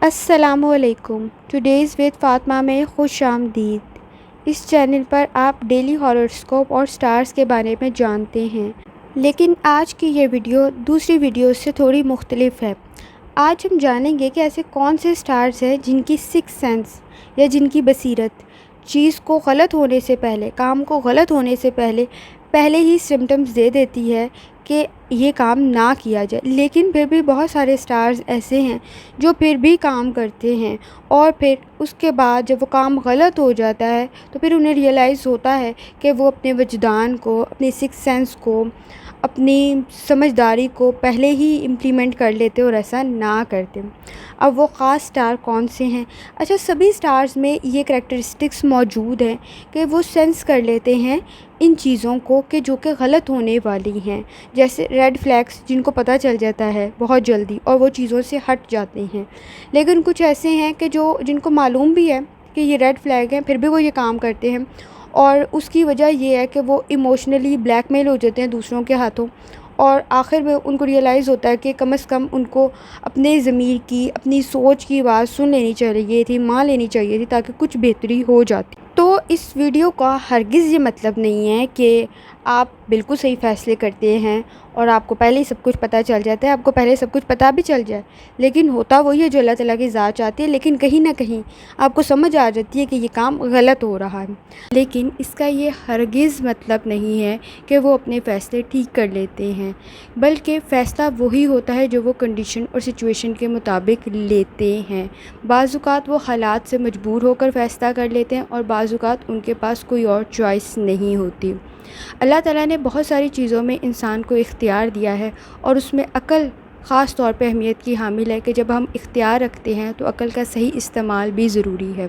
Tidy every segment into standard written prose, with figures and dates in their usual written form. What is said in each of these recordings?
السلام علیکم. Today's with Fatima میں خوش آمدید. اس چینل پر آپ ڈیلی ہاروسکوپ اور سٹارز کے بارے میں جانتے ہیں، لیکن آج کی یہ ویڈیو دوسری ویڈیوز سے تھوڑی مختلف ہے. آج ہم جانیں گے کہ ایسے کون سے سٹارز ہیں جن کی سکس سینس یا جن کی بصیرت چیز کو غلط ہونے سے پہلے، کام کو غلط ہونے سے پہلے ہی سمٹمز دے دیتی ہے کہ یہ کام نہ کیا جائے. لیکن پھر بھی بہت سارے سٹارز ایسے ہیں جو پھر بھی کام کرتے ہیں، اور پھر اس کے بعد جب وہ کام غلط ہو جاتا ہے تو پھر انہیں ریئلائز ہوتا ہے کہ وہ اپنے وجدان کو، اپنے سکس سینس کو، اپنی سمجھداری کو پہلے ہی امپلیمنٹ کر لیتے اور ایسا نہ کرتے. اب وہ خاص سٹار کون سے ہیں؟ اچھا، سبھی سٹارز میں یہ کریکٹرسٹکس موجود ہیں کہ وہ سینس کر لیتے ہیں ان چیزوں کو کہ جو کہ غلط ہونے والی ہیں، جیسے ریڈ فلیگس جن کو پتہ چل جاتا ہے بہت جلدی اور وہ چیزوں سے ہٹ جاتے ہیں. لیکن کچھ ایسے ہیں کہ جن کو معلوم بھی ہے کہ یہ ریڈ فلیگ ہیں، پھر بھی وہ یہ کام کرتے ہیں، اور اس کی وجہ یہ ہے کہ وہ ایموشنلی بلیک میل ہو جاتے ہیں دوسروں کے ہاتھوں، اور آخر میں ان کو ریئلائز ہوتا ہے کہ کم از کم ان کو اپنے ضمیر کی، اپنی سوچ کی بات سن لینی چاہیے تھی، مان لینی چاہیے تھی، تاکہ کچھ بہتری ہو جاتی. تو اس ویڈیو کا ہرگز یہ مطلب نہیں ہے کہ آپ بالکل صحیح فیصلے کرتے ہیں اور آپ کو پہلے ہی سب کچھ پتہ چل جاتا ہے. آپ کو پہلے سب کچھ پتہ بھی چل جائے، لیکن ہوتا وہی ہے جو اللہ تعالیٰ کی ذات چاہتی ہے. لیکن کہیں نہ کہیں آپ کو سمجھ آ جاتی ہے کہ یہ کام غلط ہو رہا ہے. لیکن اس کا یہ ہرگز مطلب نہیں ہے کہ وہ اپنے فیصلے ٹھیک کر لیتے ہیں، بلکہ فیصلہ وہی ہوتا ہے جو وہ کنڈیشن اور سچویشن کے مطابق لیتے ہیں. بعض اوقات وہ حالات سے مجبور ہو کر فیصلہ کر لیتے ہیں، اور بعض اوقات ان کے پاس کوئی اور چوائس نہیں ہوتی. اللہ تعالیٰ نے بہت ساری چیزوں میں انسان کو اختیار دیا ہے، اور اس میں عقل خاص طور پہ اہمیت کی حامل ہے کہ جب ہم اختیار رکھتے ہیں تو عقل کا صحیح استعمال بھی ضروری ہے.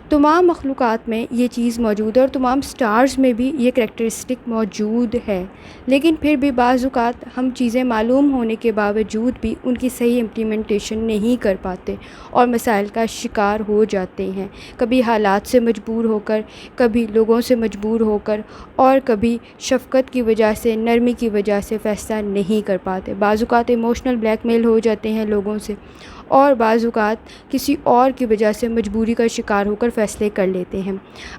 تمام مخلوقات میں یہ چیز موجود ہے، اور تمام سٹارز میں بھی یہ کریکٹرسٹک موجود ہے. لیکن پھر بھی بعض اوقات ہم چیزیں معلوم ہونے کے باوجود بھی ان کی صحیح امپلیمنٹیشن نہیں کر پاتے اور مسائل کا شکار ہو جاتے ہیں. کبھی حالات سے مجبور ہو کر، کبھی لوگوں سے مجبور ہو کر، اور کبھی شفقت کی وجہ سے، نرمی کی وجہ سے فیصلہ نہیں کر پاتے. بعض اوقات ایموشنل بلیک میل ہو جاتے ہیں لوگوں سے، اور بعض اوقات کسی اور کی وجہ سے مجبوری کا شکار ہو کر فیصلے کر لیتے ہیں.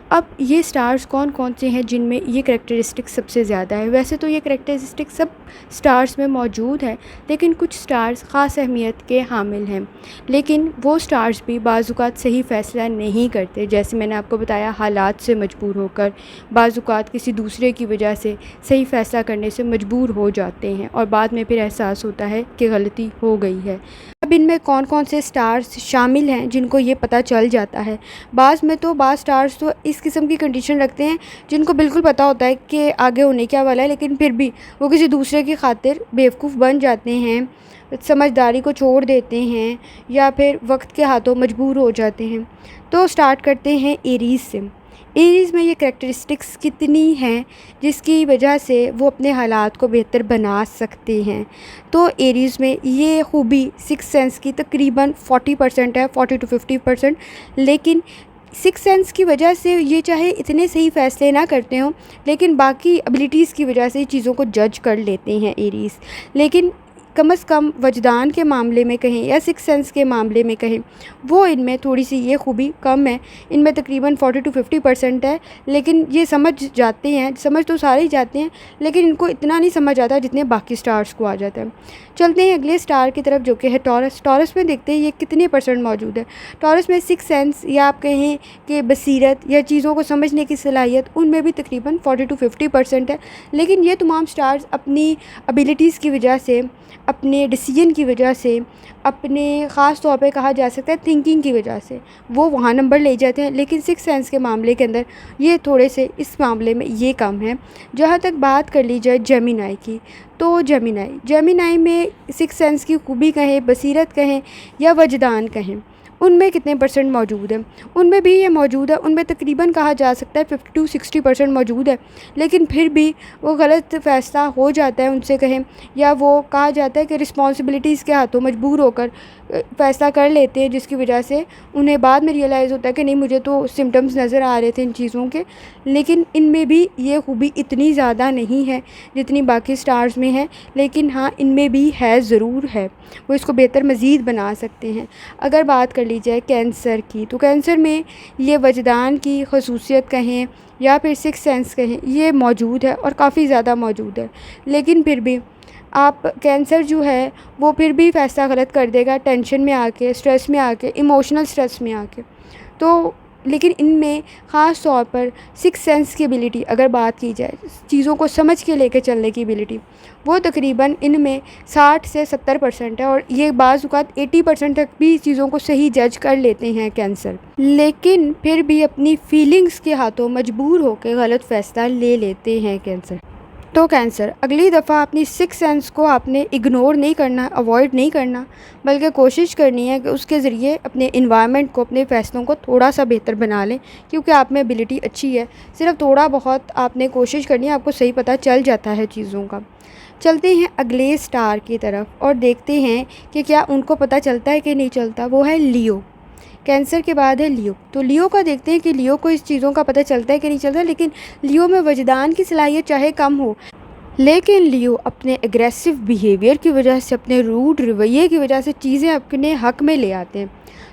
اب یہ سٹارز کون کون سے ہیں جن میں یہ کریکٹرسٹک سب سے زیادہ ہے؟ ویسے تو یہ کریکٹرسٹک سب سٹارز میں موجود ہیں، لیکن کچھ سٹارز خاص اہمیت کے حامل ہیں. لیکن وہ سٹارز بھی بعض اوقات صحیح فیصلہ نہیں کرتے، جیسے میں نے آپ کو بتایا، حالات سے مجبور ہو کر، بعض اوقات کسی دوسرے کی وجہ سے صحیح فیصلہ کرنے سے مجبور ہو جاتے ہیں، اور بعد میں پھر احساس ہوتا ہے کہ غلطی ہو گئی ہے. اب ان میں کون کون سے سٹارز شامل ہیں جن کو یہ پتہ چل جاتا ہے؟ بعض سٹارز تو اس قسم کی کنڈیشن رکھتے ہیں جن کو بالکل پتہ ہوتا ہے کہ آگے ہونے کیا والا ہے، لیکن پھر بھی وہ کسی دوسرے کی خاطر بیوقوف بن جاتے ہیں، سمجھداری کو چھوڑ دیتے ہیں، یا پھر وقت کے ہاتھوں مجبور ہو جاتے ہیں. تو سٹارٹ کرتے ہیں ایریز سے. ایریز میں یہ کریکٹرسٹکس کتنی ہیں جس کی وجہ سے وہ اپنے حالات کو بہتر بنا سکتے ہیں؟ تو ایریز میں یہ خوبی سکس سینس کی تقریباً 40% ہے، 40 to 50%. لیکن سکس سینس کی وجہ سے یہ چاہے اتنے صحیح فیصلے نہ کرتے ہوں، لیکن باقی ابیلیٹیز کی وجہ سے چیزوں کو جج کر لیتے ہیں ایریز. لیکن کم از کم وجدان کے معاملے میں کہیں یا سکس سینس کے معاملے میں کہیں، وہ ان میں تھوڑی سی یہ خوبی کم ہے. ان میں تقریباً 40 to 50% ہے، لیکن یہ سمجھ جاتے ہیں، سمجھ تو سارے ہی جاتے ہیں، لیکن ان کو اتنا نہیں سمجھ آتا جتنے باقی سٹارز کو آ جاتا ہے. چلتے ہیں اگلے سٹار کی طرف جو کہ ہے ٹورس. ٹورس میں دیکھتے ہیں یہ کتنے % موجود ہے. ٹورس میں سکس سینس یا آپ کہیں کہ بصیرت یا چیزوں کو سمجھنے کی صلاحیت، ان میں بھی تقریباً 40 to 50% ہے. لیکن یہ تمام سٹارز اپنی ابیلیٹیز کی وجہ سے، اپنے ڈیسیجن کی وجہ سے، اپنے خاص طور پہ کہا جا سکتا ہے تھنکنگ کی وجہ سے وہ وہاں نمبر لے جاتے ہیں. لیکن سکس سینس کے معاملے کے اندر یہ تھوڑے سے اس معاملے میں یہ کم ہے. جہاں تک بات کر لی جائے جیمینائی کی، تو جیمینائی میں سکس سینس کی خوبی کہیں، بصیرت کہیں یا وجدان کہیں، ان میں کتنے % موجود ہے؟ ان میں بھی یہ موجود ہے. ان میں تقریباً کہا جا سکتا ہے 50 to 60% موجود ہے. لیکن پھر بھی وہ غلط فیصلہ ہو جاتا ہے ان سے کہیں، یا وہ کہا جاتا ہے کہ رسپانسبلٹیز کے ہاتھوں مجبور ہو کر فیصلہ کر لیتے ہیں، جس کی وجہ سے انہیں بعد میں ریئلائز ہوتا ہے کہ نہیں مجھے تو سمٹمز نظر آ رہے تھے ان چیزوں کے، لیکن ان میں بھی یہ خوبی اتنی زیادہ نہیں ہے جتنی باقی سٹارز میں ہے، لیکن ہاں ان میں بھی ہے، ضرور ہے، وہ اس کو بہتر مزید بنا سکتے ہیں۔ اگر بات کر لی جائے کینسر کی، تو کینسر میں یہ وجدان کی خصوصیت کہیں یا پھر سکس سینس کہیں، یہ موجود ہے اور کافی زیادہ موجود ہے، لیکن پھر بھی آپ کینسر جو ہے وہ پھر بھی فیصلہ غلط کر دے گا ٹینشن میں آ کے، اسٹریس میں آ کے، ایموشنل اسٹریس میں آ کے۔ تو لیکن ان میں خاص طور پر سکس سینس کی ایبلٹی اگر بات کی جائے، چیزوں کو سمجھ کے لے کے چلنے کی ایبلٹی، وہ تقریباً ان میں 60 سے 70% ہے، اور یہ بعض اوقات 80% تک بھی چیزوں کو صحیح جج کر لیتے ہیں کینسر، لیکن پھر بھی اپنی فیلنگز کے ہاتھوں مجبور ہو کے غلط فیصلہ لے لیتے ہیں کینسر۔ تو کینسر اگلی دفعہ اپنی سکس سینس کو آپ نے اگنور نہیں کرنا، اوائڈ نہیں کرنا، بلکہ کوشش کرنی ہے کہ اس کے ذریعے اپنے انوائرمنٹ کو، اپنے فیصلوں کو تھوڑا سا بہتر بنا لیں، کیونکہ آپ میں ایبلٹی اچھی ہے، صرف تھوڑا بہت آپ نے کوشش کرنی ہے، آپ کو صحیح پتہ چل جاتا ہے چیزوں کا۔ چلتے ہیں اگلے سٹار کی طرف اور دیکھتے ہیں کہ کیا ان کو پتہ چلتا ہے کہ نہیں چلتا۔ وہ ہے لیو۔ کینسر کے بعد ہے لیو۔ تو لیو کا دیکھتے ہیں کہ لیو کو اس چیزوں کا پتہ چلتا ہے کہ نہیں چلتا، لیکن لیو میں وجدان کی صلاحیت چاہے کم ہو، لیکن لیو اپنے اگریسو بیہیویئر کی وجہ سے، اپنے روڈ رویے کی وجہ سے چیزیں اپنے حق میں لے آتے ہیں۔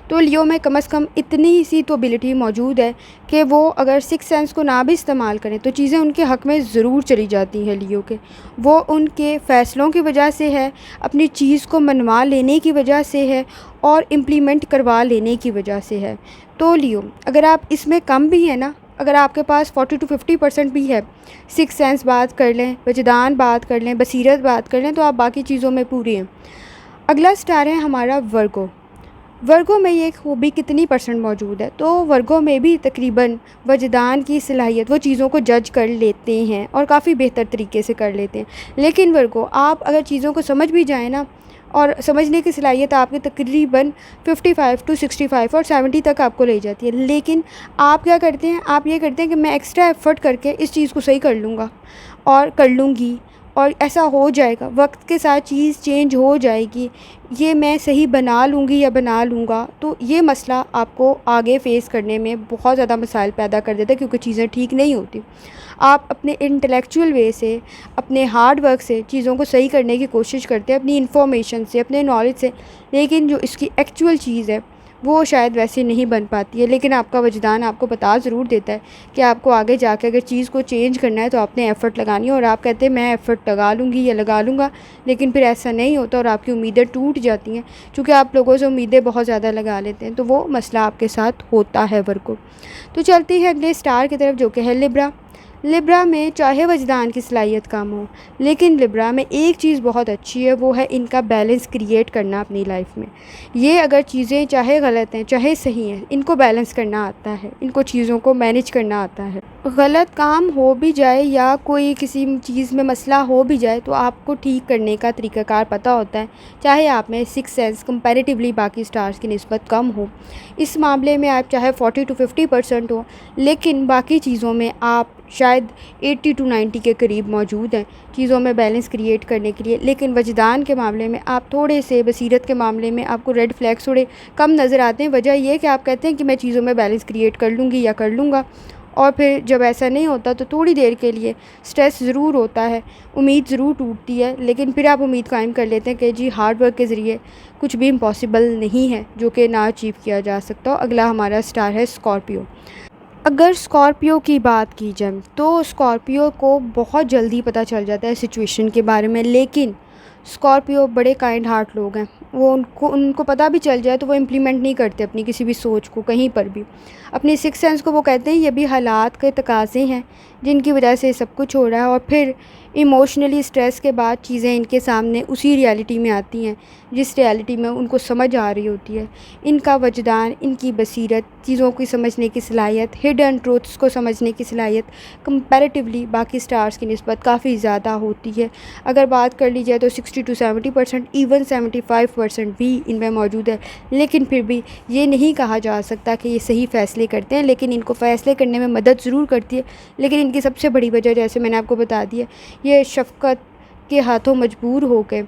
تو لیو میں کم از کم اتنی سی تو ایبلٹی موجود ہے کہ وہ اگر سکس سینس کو نہ بھی استعمال کریں تو چیزیں ان کے حق میں ضرور چلی جاتی ہیں لیو کے۔ وہ ان کے فیصلوں کی وجہ سے ہے، اپنی چیز کو منوا لینے کی وجہ سے ہے، اور امپلیمنٹ کروا لینے کی وجہ سے ہے۔ تو لیو اگر آپ اس میں کم بھی ہیں نا، اگر آپ کے پاس 40 to 50% بھی ہے، سکس سینس بات کر لیں، وجدان بات کر لیں، بصیرت بات کر لیں، تو آپ باقی چیزوں میں پوری ہیں۔ اگلا سٹار ہے ہمارا ورگو۔ ورگو میں یہ خوبی کتنی پرسنٹ موجود ہے؟ تو ورگو میں بھی تقریباً وجدان کی صلاحیت، وہ چیزوں کو جج کر لیتے ہیں اور کافی بہتر طریقے سے کر لیتے ہیں، لیکن ورگو آپ اگر چیزوں کو سمجھ بھی جائیں نا، اور سمجھنے کی صلاحیت آپ کی تقریباً 55 to 65 اور 70 تک آپ کو لے جاتی ہے، لیکن آپ کیا کرتے ہیں؟ آپ یہ کرتے ہیں کہ میں ایکسٹرا ایفرٹ کر کے اس چیز کو صحیح کر لوں گا اور کر لوں گی، اور ایسا ہو جائے گا، وقت کے ساتھ چیز چینج ہو جائے گی، یہ میں صحیح بنا لوں گی یا بنا لوں گا۔ تو یہ مسئلہ آپ کو آگے فیس کرنے میں بہت زیادہ مسائل پیدا کر دیتا ہے، کیونکہ چیزیں ٹھیک نہیں ہوتی۔ آپ اپنے انٹلیکچوئل وے سے، اپنے ہارڈ ورک سے چیزوں کو صحیح کرنے کی کوشش کرتے ہیں، اپنی انفارمیشن سے، اپنے نالج سے، لیکن جو اس کی ایکچوئل چیز ہے وہ شاید ویسے نہیں بن پاتی ہے، لیکن آپ کا وجدان آپ کو بتا ضرور دیتا ہے کہ آپ کو آگے جا کے اگر چیز کو چینج کرنا ہے تو آپ نے ایفرٹ لگانی ہے، اور آپ کہتے ہیں میں ایفرٹ لگا لوں گی یا لگا لوں گا، لیکن پھر ایسا نہیں ہوتا اور آپ کی امیدیں ٹوٹ جاتی ہیں، چونکہ آپ لوگوں سے امیدیں بہت زیادہ لگا لیتے ہیں، تو وہ مسئلہ آپ کے ساتھ ہوتا ہے ورگو۔ تو چلتے ہیں اگلے سٹار کی طرف جو کہ ہے لبرا۔ لبرا میں چاہے وجدان کی صلاحیت کم ہو، لیکن لبرا میں ایک چیز بہت اچھی ہے، وہ ہے ان کا بیلنس کریٹ کرنا اپنی لائف میں۔ یہ اگر چیزیں چاہے غلط ہیں چاہے صحیح ہیں، ان کو بیلنس کرنا آتا ہے، ان کو چیزوں کو مینیج کرنا آتا ہے۔ غلط کام ہو بھی جائے یا کوئی کسی چیز میں مسئلہ ہو بھی جائے تو آپ کو ٹھیک کرنے کا طریقہ کار پتہ ہوتا ہے، چاہے آپ میں سکس سینس کمپیریٹیولی باقی سٹارز کی نسبت کم ہو۔ اس معاملے میں آپ چاہے 40 to 50% ہو، لیکن باقی چیزوں میں آپ شاید 80 to 90 کے قریب موجود ہیں چیزوں میں بیلنس کریٹ کرنے کے لیے، لیکن وجدان کے معاملے میں آپ تھوڑے سے، بصیرت کے معاملے میں آپ کو ریڈ فلیگس تھوڑے کم نظر آتے ہیں۔ وجہ یہ کہ آپ کہتے ہیں کہ میں چیزوں میں بیلنس کریٹ کر لوں گی یا کر لوں گا، اور پھر جب ایسا نہیں ہوتا تو تھوڑی دیر کے لیے سٹریس ضرور ہوتا ہے، امید ضرور ٹوٹتی ہے، لیکن پھر آپ امید قائم کر لیتے ہیں کہ جی ہارڈ ورک کے ذریعے کچھ بھی امپاسبل نہیں ہے جو کہ نہ اچیو کیا جا سکتا۔ اگلا ہمارا سٹار ہے اسکارپیو۔ اگر اسکارپیو کی بات کی جائے تو اسکارپیو کو بہت جلدی پتہ چل جاتا ہے سچویشن کے بارے میں، لیکن اسکارپیو بڑے کائنڈ ہارٹ لوگ ہیں، وہ ان کو پتہ بھی چل جائے تو وہ امپلیمنٹ نہیں کرتے اپنی کسی بھی سوچ کو کہیں پر بھی۔ اپنی سکس سینس کو وہ کہتے ہیں یہ بھی حالات کے تقاضے ہیں جن کی وجہ سے سب کچھ ہو رہا ہے، اور پھر ایموشنلی اسٹریس کے بعد چیزیں ان کے سامنے اسی ریالٹی میں آتی ہیں جس ریالٹی میں ان کو سمجھ آ رہی ہوتی ہے۔ ان کا وجدان، ان کی بصیرت، چیزوں کی سمجھنے کی صلاحیت، ہڈن ٹروتھس کو سمجھنے کی صلاحیت کمپیریٹیولی باقی سٹارز کی نسبت کافی زیادہ ہوتی ہے۔ اگر بات کر لی جائے تو 60 to 70%، ایون 75% بھی ان میں موجود ہے، لیکن پھر بھی یہ نہیں کہا جا سکتا کہ یہ صحیح فیصلے کرتے ہیں، لیکن ان کو فیصلے کرنے میں مدد ضرور کرتی ہے۔ لیکن ان کی سب سے بڑی وجہ جیسے میں نے آپ کو بتا دی ہے، یہ شفقت کے ہاتھوں مجبور ہو کے،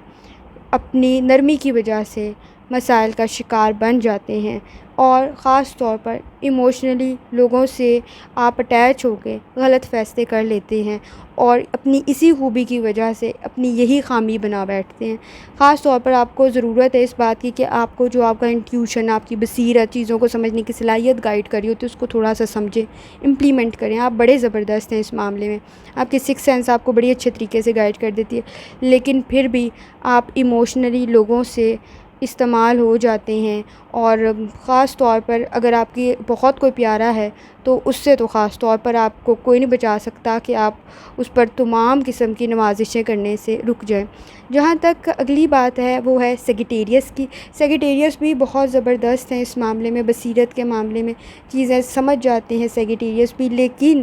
اپنی نرمی کی وجہ سے، مسائل کا شکار بن جاتے ہیں اور خاص طور پر ایموشنلی لوگوں سے آپ اٹیچ ہو کے غلط فیصلے کر لیتے ہیں اور اپنی اسی خوبی کی وجہ سے اپنی یہی خامی بنا بیٹھتے ہیں۔ خاص طور پر آپ کو ضرورت ہے اس بات کی کہ آپ کو جو آپ کا انٹیوشن، آپ کی بصیرت، چیزوں کو سمجھنے کی صلاحیت گائیڈ کر رہی ہوتی ہے، اس کو تھوڑا سا سمجھیں، امپلیمنٹ کریں۔ آپ بڑے زبردست ہیں اس معاملے میں، آپ کی سکس سینس آپ کو بڑی اچھے طریقے سے گائیڈ کر دیتی ہے، لیکن پھر بھی آپ ایموشنلی لوگوں سے استعمال ہو جاتے ہیں اور خاص طور پر اگر آپ کی بہت کوئی پیارا ہے تو اس سے تو خاص طور پر آپ کو کوئی نہیں بچا سکتا کہ آپ اس پر تمام قسم کی نوازشیں کرنے سے رک جائیں۔ جہاں تک اگلی بات ہے وہ ہے سیگیٹیریس کی۔ سیگیٹیریس بھی بہت زبردست ہیں اس معاملے میں، بصیرت کے معاملے میں چیزیں سمجھ جاتے ہیں سیگیٹیریس بھی، لیکن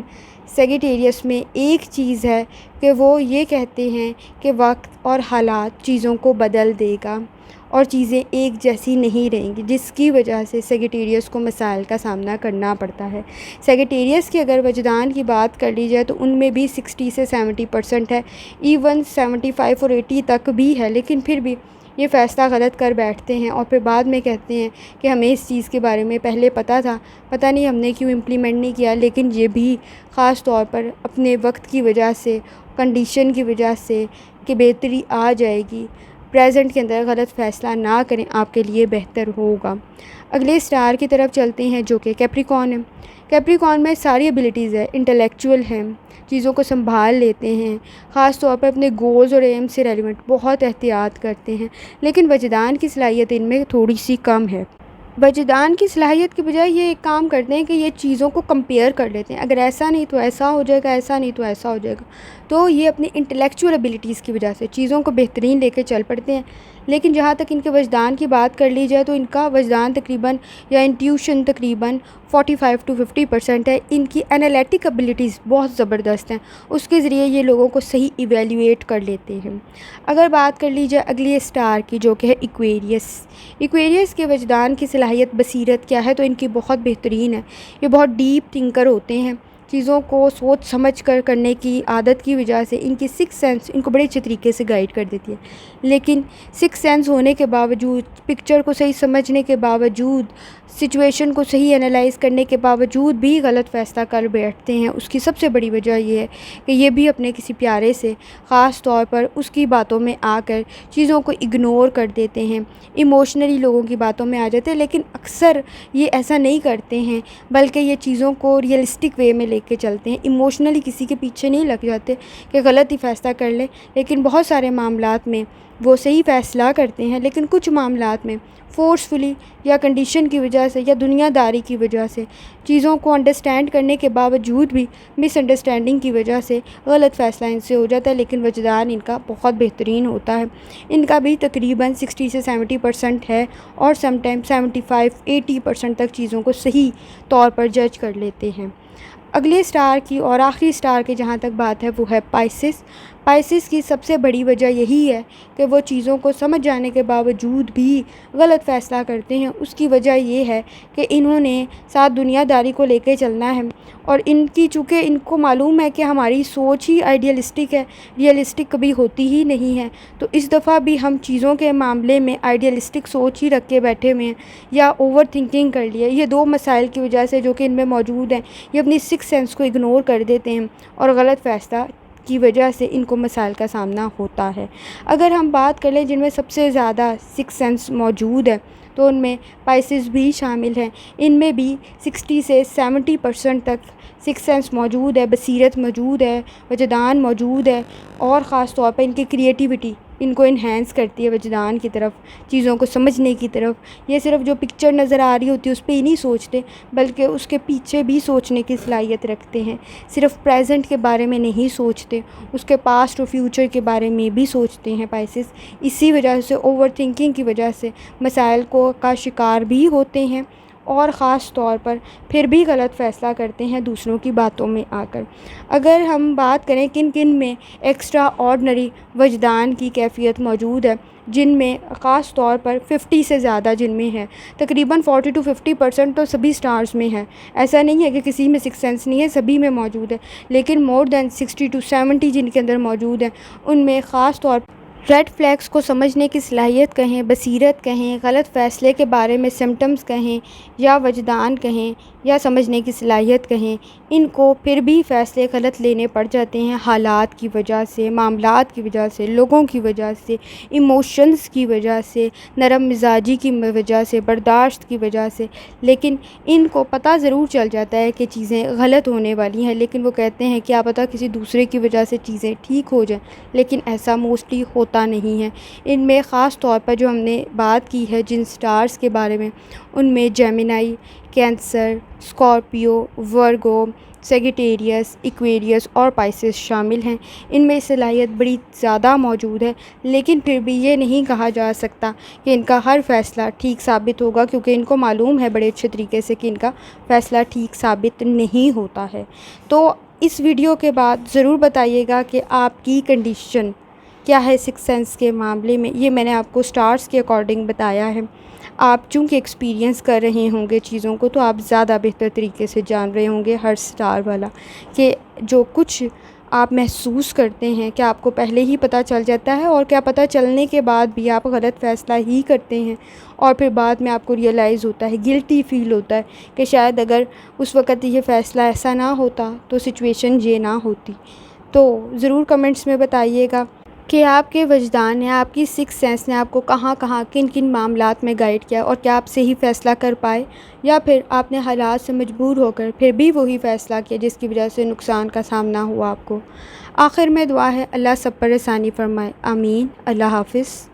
سیگیٹیریس میں ایک چیز ہے کہ وہ یہ کہتے ہیں کہ وقت اور حالات چیزوں کو بدل دے گا اور چیزیں ایک جیسی نہیں رہیں گی، جس کی وجہ سے سیگیٹیریس کو مسائل کا سامنا کرنا پڑتا ہے۔ سیگیٹیریس کی اگر وجدان کی بات کر لی جائے تو ان میں بھی 60 سے 70% ہے، ایون 75 اور 80 تک بھی ہے، لیکن پھر بھی یہ فیصلہ غلط کر بیٹھتے ہیں اور پھر بعد میں کہتے ہیں کہ ہمیں اس چیز کے بارے میں پہلے پتہ تھا، پتہ نہیں ہم نے کیوں امپلیمنٹ نہیں کیا۔ لیکن یہ بھی خاص طور پر اپنے وقت کی وجہ سے، کنڈیشن کی وجہ سے کہ بہتری آ جائے گی، پریزنٹ کے اندر غلط فیصلہ نہ کریں، آپ کے لیے بہتر ہوگا۔ اگلے اسٹار کی طرف چلتے ہیں جو کہ کیپریکارن ہے۔ کیپریکارن میں ساری ایبلٹیز ہے، انٹلیکچوئل ہیں، چیزوں کو سنبھال لیتے ہیں، خاص طور پر اپنے گولز اور ایم سے ریلیونٹ بہت احتیاط کرتے ہیں، لیکن وجدان کی صلاحیت ان میں تھوڑی سی کم ہے۔ وجدان کی صلاحیت کی بجائے یہ ایک کام کرتے ہیں کہ یہ چیزوں کو کمپیئر کر لیتے ہیں، اگر ایسا نہیں تو ایسا ہو جائے گا، ایسا نہیں تو ایسا ہو جائے گا، تو یہ اپنی انٹلیکچوئل ایبلٹیز کی وجہ سے چیزوں کو بہترین لے کے چل پڑتے ہیں۔ لیکن جہاں تک ان کے وجدان کی بات کر لی جائے تو ان کا وجدان تقریباً یا انٹیوشن تقریباً 45 to 50% ہے۔ ان کی انالیٹک ایبلٹیز بہت زبردست ہیں، اس کے ذریعے یہ لوگوں کو صحیح ایویلیویٹ کر لیتے ہیں۔ اگر بات کر لی جائے اگلی اسٹار کی جو کہ ہے ایکویریس۔ ایکویریس کے وجدان کی صلاحیت بصیرت کیا ہے تو ان کی بہت بہترین ہے، یہ بہت ڈیپ تھنکر ہوتے ہیں، چیزوں کو سوچ سمجھ کر کرنے کی عادت کی وجہ سے ان کی سکس سینس ان کو بڑے اچھے طریقے سے گائیڈ کر دیتی ہے، لیکن سکس سینس ہونے کے باوجود، پکچر کو صحیح سمجھنے کے باوجود، سچویشن کو صحیح انالائز کرنے کے باوجود بھی غلط فیصلہ کر بیٹھتے ہیں۔ اس کی سب سے بڑی وجہ یہ ہے کہ یہ بھی اپنے کسی پیارے سے خاص طور پر اس کی باتوں میں آ کر چیزوں کو اگنور کر دیتے ہیں، ایموشنلی لوگوں کی باتوں میں آ جاتے ہیں، لیکن اکثر یہ ایسا نہیں کرتے ہیں بلکہ یہ چیزوں کو ریئلسٹک وے میں لے کے چلتے ہیں، ایموشنلی کسی کے پیچھے نہیں لگ جاتے کہ غلط ہی فیصلہ کر لیں، لیکن بہت سارے معاملات میں وہ صحیح فیصلہ کرتے ہیں، لیکن کچھ معاملات میں فورسفلی یا کنڈیشن کی وجہ سے یا دنیا داری کی وجہ سے چیزوں کو انڈرسٹینڈ کرنے کے باوجود بھی مس انڈرسٹینڈنگ کی وجہ سے غلط فیصلہ ان سے ہو جاتا ہے، لیکن وجدان ان کا بہت بہترین ہوتا ہے۔ ان کا بھی تقریباً 60 سے 70% ہے اور سم ٹائم 75-80% تک چیزوں کو صحیح طور پر جج کر لیتے ہیں۔ اگلے اسٹار کی اور آخری اسٹار کی جہاں تک بات ہے وہ ہے پائسس۔ پائسس کی سب سے بڑی وجہ یہی ہے کہ وہ چیزوں کو سمجھ جانے کے باوجود بھی غلط فیصلہ کرتے ہیں۔ اس کی وجہ یہ ہے کہ انہوں نے ساتھ دنیا داری کو لے کے چلنا ہے اور ان کی چونکہ ان کو معلوم ہے کہ ہماری سوچ ہی آئیڈیلسٹک ہے، ریئلسٹک کبھی ہوتی ہی نہیں ہے، تو اس دفعہ بھی ہم چیزوں کے معاملے میں آئیڈیلسٹک سوچ ہی رکھ کے بیٹھے ہوئے ہیں یا اوور تھنکنگ کر لیا۔ یہ دو مسائل کی وجہ سے جو کہ ان میں موجود ہیں، یہ اپنی سکس سینس کو اگنور کر دیتے ہیں اور غلط فیصلہ کی وجہ سے ان کو مسائل کا سامنا ہوتا ہے۔ اگر ہم بات کر لیں جن میں سب سے زیادہ سکس سینس موجود ہے تو ان میں پائسس بھی شامل ہیں، ان میں بھی 60 سے 70% تک سکس سینس موجود ہے، بصیرت موجود ہے، وجدان موجود ہے اور خاص طور پر ان کی کریٹیوٹی ان کو انہینس کرتی ہے وجدان کی طرف، چیزوں کو سمجھنے کی طرف۔ یہ صرف جو پکچر نظر آ رہی ہوتی ہے اس پہ ہی نہیں سوچتے بلکہ اس کے پیچھے بھی سوچنے کی صلاحیت رکھتے ہیں، صرف پریزنٹ کے بارے میں نہیں سوچتے، اس کے پاسٹ اور فیوچر کے بارے میں بھی سوچتے ہیں پائسس۔ اسی وجہ سے اوور تھنکنگ کی وجہ سے مسائل کا شکار بھی ہوتے ہیں اور خاص طور پر پھر بھی غلط فیصلہ کرتے ہیں دوسروں کی باتوں میں آ کر۔ اگر ہم بات کریں کن کن میں ایکسٹرا آرڈنری وجدان کی کیفیت موجود ہے، جن میں خاص طور پر 50 سے زیادہ جن میں ہے، تقریباً 40 to 50% تو سبھی سٹارز میں ہے، ایسا نہیں ہے کہ کسی میں سکس سینس نہیں ہے، سبھی میں موجود ہے، لیکن مور دین 60 to 70 جن کے اندر موجود ہیں ان میں خاص طور ریڈ فلیگز کو سمجھنے کی صلاحیت کہیں، بصیرت کہیں، غلط فیصلے کے بارے میں سمٹمز کہیں یا وجدان کہیں یا سمجھنے کی صلاحیت کہیں، ان کو پھر بھی فیصلے غلط لینے پڑ جاتے ہیں حالات کی وجہ سے، معاملات کی وجہ سے، لوگوں کی وجہ سے، ایموشنز کی وجہ سے، نرم مزاجی کی وجہ سے، برداشت کی وجہ سے۔ لیکن ان کو پتہ ضرور چل جاتا ہے کہ چیزیں غلط ہونے والی ہیں، لیکن وہ کہتے ہیں کیا پتہ کسی دوسرے کی وجہ سے چیزیں ٹھیک ہو جائیں، لیکن ایسا موسٹلی ہوتا نہیں ہے۔ ان میں خاص طور پر جو ہم نے بات کی ہے جن سٹارز کے بارے میں، ان میں جیمنائی، کینسر، اسکارپیو، ورگو، سیگیٹیریس، ایکویریس اور پائسس شامل ہیں۔ ان میں صلاحیت بڑی زیادہ موجود ہے، لیکن پھر بھی یہ نہیں کہا جا سکتا کہ ان کا ہر فیصلہ ٹھیک ثابت ہوگا، کیونکہ ان کو معلوم ہے بڑے اچھے طریقے سے کہ ان کا فیصلہ ٹھیک ثابت نہیں ہوتا ہے۔ تو اس ویڈیو کے بعد ضرور بتائیے گا کہ آپ کی کنڈیشن کیا ہے سکس سینس کے معاملے میں۔ یہ میں نے آپ کو سٹارز کے اکارڈنگ بتایا ہے۔ آپ چونکہ ایکسپیرینس کر رہے ہوں گے چیزوں کو، تو آپ زیادہ بہتر طریقے سے جان رہے ہوں گے ہر سٹار والا کہ جو کچھ آپ محسوس کرتے ہیں کیا آپ کو پہلے ہی پتہ چل جاتا ہے، اور کیا پتہ چلنے کے بعد بھی آپ غلط فیصلہ ہی کرتے ہیں، اور پھر بعد میں آپ کو ریئلائز ہوتا ہے، گلٹی فیل ہوتا ہے کہ شاید اگر اس وقت یہ فیصلہ ایسا نہ ہوتا تو سچویشن یہ نہ ہوتی۔ تو ضرور کمنٹس میں بتائیے گا کہ آپ کے وجدان نے، آپ کی سکس سینس نے آپ کو کہاں کہاں کن کن معاملات میں گائیڈ کیا، اور کیا آپ صحیح فیصلہ کر پائے، یا پھر آپ نے حالات سے مجبور ہو کر پھر بھی وہی فیصلہ کیا جس کی وجہ سے نقصان کا سامنا ہوا آپ کو۔ آخر میں دعا ہے اللہ سب پر آسانی فرمائے، آمین۔ اللہ حافظ۔